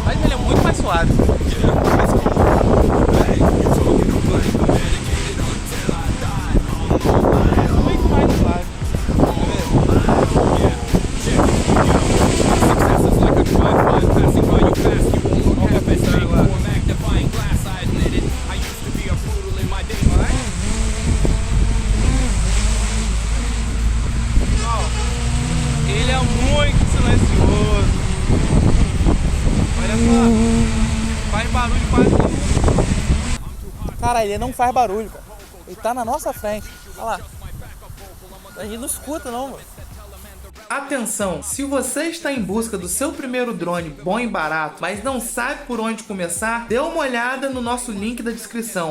Mas ele é muito mais suave. Muito mais suave. Ele é muito silencioso. Olha só. Faz barulho quase nenhum. Cara, ele não faz barulho, cara. Ele tá na nossa frente. Olha lá. A gente não escuta não, mano. Atenção, se você está em busca do seu primeiro drone bom e barato, mas não sabe por onde começar, dê uma olhada no nosso link da descrição.